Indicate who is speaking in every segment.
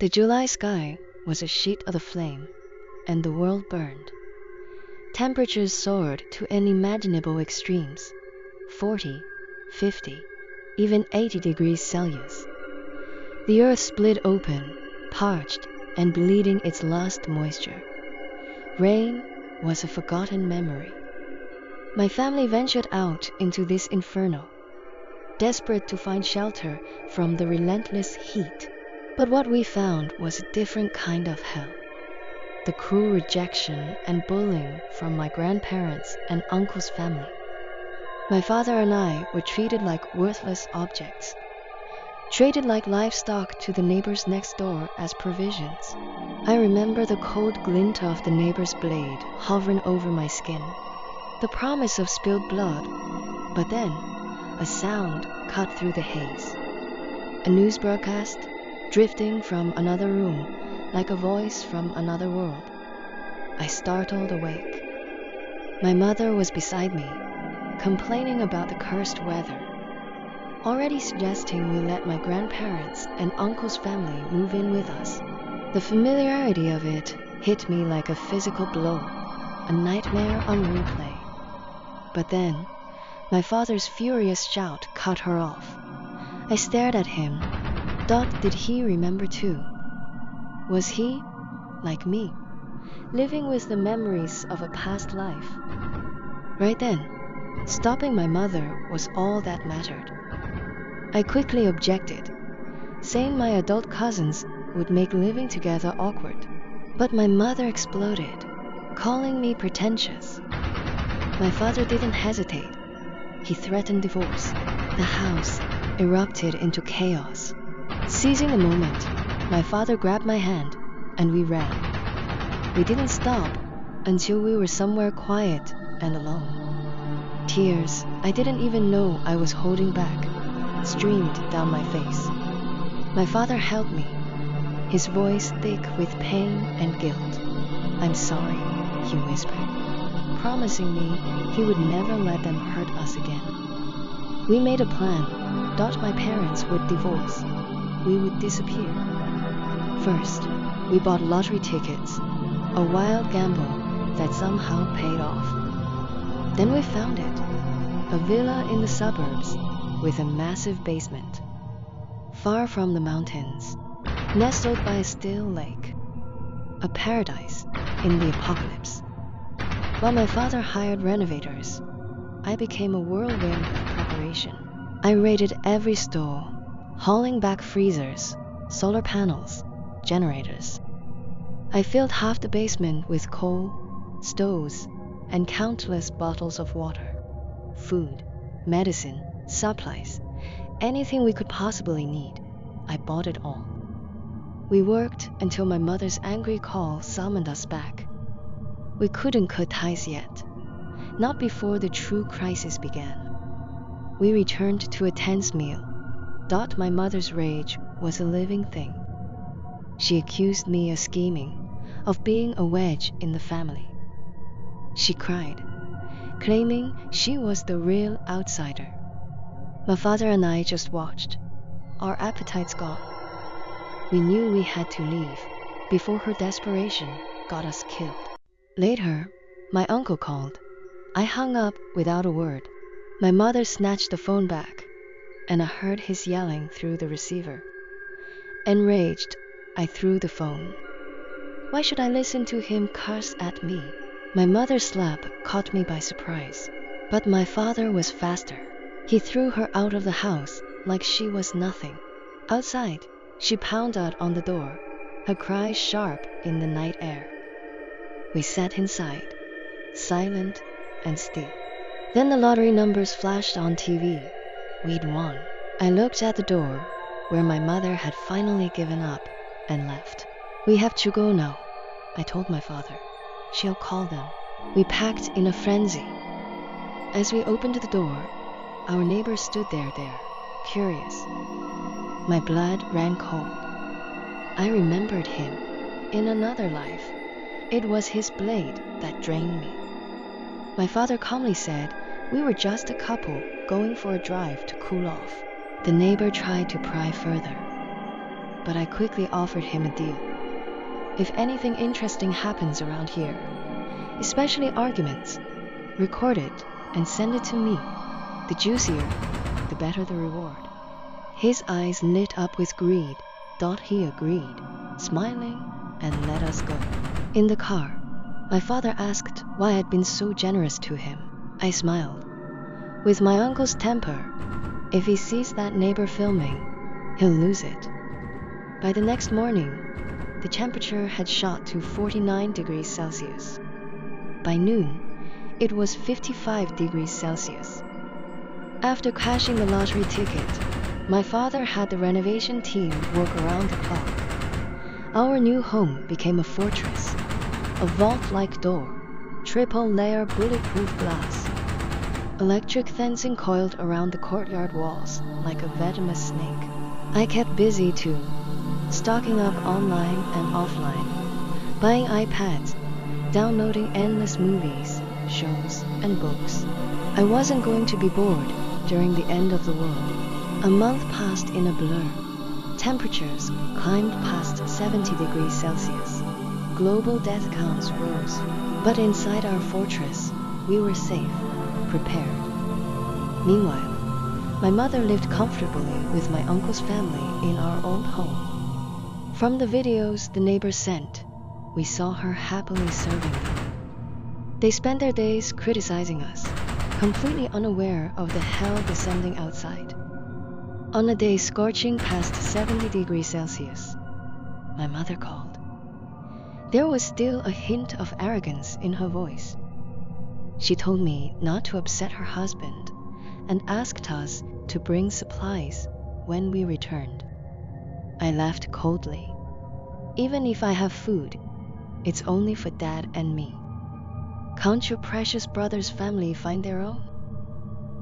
Speaker 1: The July sky was a sheet of flame, and the world burned. Temperatures soared to unimaginable extremes, 40, 50, even 80 degrees Celsius. The earth split open, parched and bleeding its last moisture. Rain was a forgotten memory. My family ventured out into this inferno, desperate to find shelter from the relentless heat. But what we found was a different kind of hell. The cruel rejection and bullying from my grandparents and uncle's family. My father and I were treated like worthless objects, traded like livestock to the neighbors next door as provisions. I remember the cold glint of the neighbor's blade hovering over my skin, the promise of spilled blood, but then a sound cut through the haze. A news broadcast drifting from another room like a voice from another world. I startled awake. My mother was beside me, complaining about the cursed weather, already suggesting we let my grandparents and uncle's family move in with us. The familiarity of it hit me like a physical blow, a nightmare on replay. But then, my father's furious shout cut her off. I stared at him. Did he remember too? Was he, like me, living with the memories of a past life? Right then, stopping my mother was all that mattered. I quickly objected, saying my adult cousins would make living together awkward. But my mother exploded, calling me pretentious. My father didn't hesitate. He threatened divorce. The house erupted into chaos. Seizing the moment, my father grabbed my hand and we ran. We didn't stop until we were somewhere quiet and alone. Tears I didn't even know I was holding back streamed down my face. My father held me, his voice thick with pain and guilt. "I'm sorry," he whispered, promising me he would never let them hurt us again. We made a plan. My parents would divorce. We would disappear. First, we bought lottery tickets, a wild gamble that somehow paid off. Then we found it, a villa in the suburbs with a massive basement, far from the mountains, nestled by a still lake, a paradise in the apocalypse. While my father hired renovators, I became a whirlwind of preparation. I raided every store, hauling back freezers, solar panels, generators. I filled half the basement with coal, stoves, and countless bottles of water, food, medicine, supplies, anything we could possibly need. I bought it all. We worked until my mother's angry call summoned us back. We couldn't cut ties yet, not before the true crisis began. We returned to a tense meal. My mother's rage was a living thing. She accused me of scheming, of being a wedge in the family. She cried, claiming she was the real outsider. My father and I just watched, our appetites gone. We knew we had to leave before her desperation got us killed. Later, my uncle called. I hung up without a word. My mother snatched the phone back, and I heard his yelling through the receiver. Enraged, I threw the phone. Why should I listen to him curse at me? My mother's slap caught me by surprise, but my father was faster. He threw her out of the house like she was nothing. Outside, she pounded on the door, her cries sharp in the night air. We sat inside, silent and still. Then the lottery numbers flashed on TV. We'd won. I looked at the door, where my mother had finally given up and left. "We have to go now," I told my father. "She'll call them." We packed in a frenzy. As we opened the door, our neighbor stood there, curious. My blood ran cold. I remembered him in another life. It was his blade that drained me. My father calmly said we were just a couple going for a drive to cool off. The neighbor tried to pry further. but I quickly offered him a deal. If anything interesting happens around here, especially arguments, record it and send it to me. The juicier, the better the reward. His eyes lit up with greed. He agreed, smiling, and let us go. In the car, my father asked why I'd been so generous to him. I smiled. With my uncle's temper, if he sees that neighbor filming, he'll lose it. By the next morning, the temperature had shot to 49 degrees Celsius. By noon, it was 55 degrees Celsius. After cashing the lottery ticket, my father had the renovation team work around the clock. Our new home became a fortress, a vault-like door, triple-layer bulletproof glass, electric fencing coiled around the courtyard walls like a venomous snake. I kept busy too, stocking up online and offline, buying iPads, downloading endless movies, shows, and books. I wasn't going to be bored during the end of the world. A month passed in a blur. Temperatures climbed past 70 degrees Celsius. Global death counts rose. But inside our fortress, we were safe, prepared. Meanwhile, my mother lived comfortably with my uncle's family in our old home. From the videos the neighbors sent, we saw her happily serving them. They spent their days criticizing us, completely unaware of the hell descending outside. On a day scorching past 70 degrees Celsius, my mother called. There was still a hint of arrogance in her voice. She told me not to upset her husband and asked us to bring supplies when we returned. I laughed coldly. Even if I have food, it's only for Dad and me. Can't your precious brother's family find their own?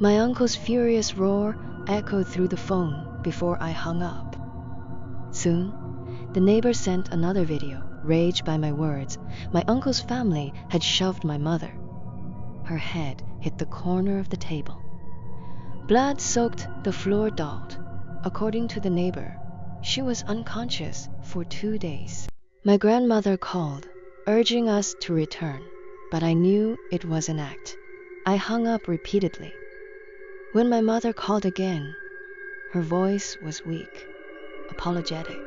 Speaker 1: My uncle's furious roar echoed through the phone before I hung up. Soon, the neighbor sent another video. Raged by my words, my uncle's family had shoved my mother. Her head hit the corner of the table. Blood soaked the floor dot. According to the neighbor, she was unconscious for 2 days. My grandmother called, urging us to return, but I knew it was an act. I hung up repeatedly. When my mother called again, her voice was weak, apologetic.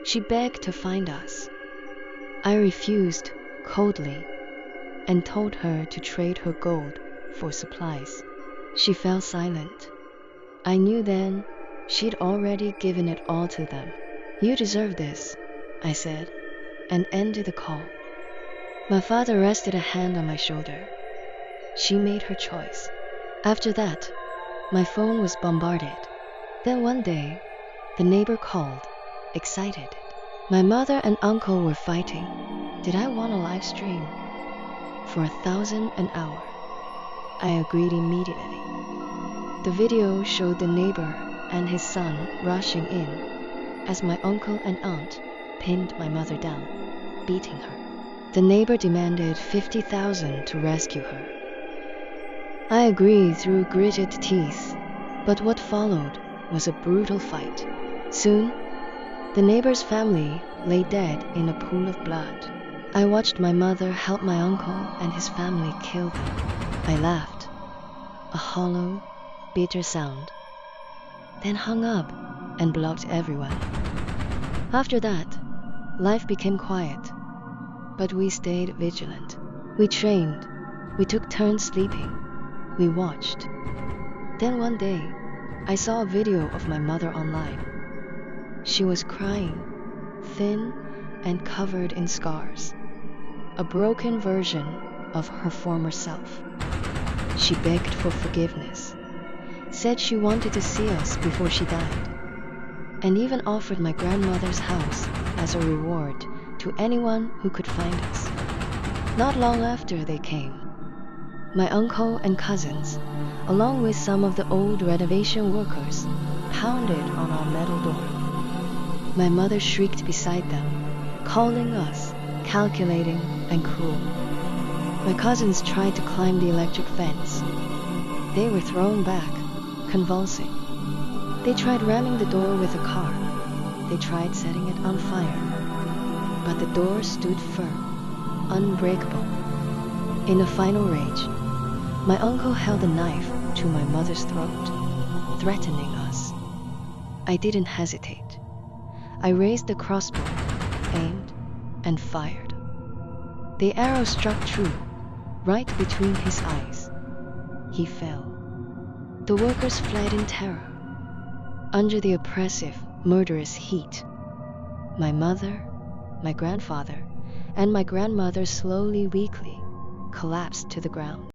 Speaker 1: She begged to find us. I refused coldly and told her to trade her gold for supplies. She fell silent. I knew then she'd already given it all to them. You deserve this, I said, and ended the call. My father rested a hand on my shoulder. She made her choice. After that, my phone was bombarded. Then one day, the neighbor called, excited. My mother and uncle were fighting. Did I want a live stream? For 1,000 an hour. I agreed immediately. The video showed the neighbor and his son rushing in as my uncle and aunt pinned my mother down, beating her. The neighbor demanded 50,000 to rescue her. I agreed through gritted teeth, but what followed was a brutal fight. Soon, the neighbor's family lay dead in a pool of blood. I watched my mother help my uncle and his family kill them. I laughed, a hollow, bitter sound, then hung up and blocked everyone. After that, life became quiet, but we stayed vigilant. We trained, we took turns sleeping, we watched. Then one day, I saw a video of my mother online. She was crying, thin and covered in scars, a broken version of her former self. She begged for forgiveness, said she wanted to see us before she died, and even offered my grandmother's house as a reward to anyone who could find us. Not long after they came, my uncle and cousins, along with some of the old renovation workers, pounded on our metal door. My mother shrieked beside them, calling us calculating and cruel. My cousins tried to climb the electric fence. They were thrown back, convulsing. They tried ramming the door with a car. They tried setting it on fire, but the door stood firm, unbreakable. In a final rage, my uncle held a knife to my mother's throat, threatening us. I didn't hesitate. I raised the crossbow, aimed, and fired. The arrow struck true, right between his eyes. He fell. The workers fled in terror. Under the oppressive, murderous heat, my mother, my grandfather, and my grandmother slowly, weakly collapsed to the ground.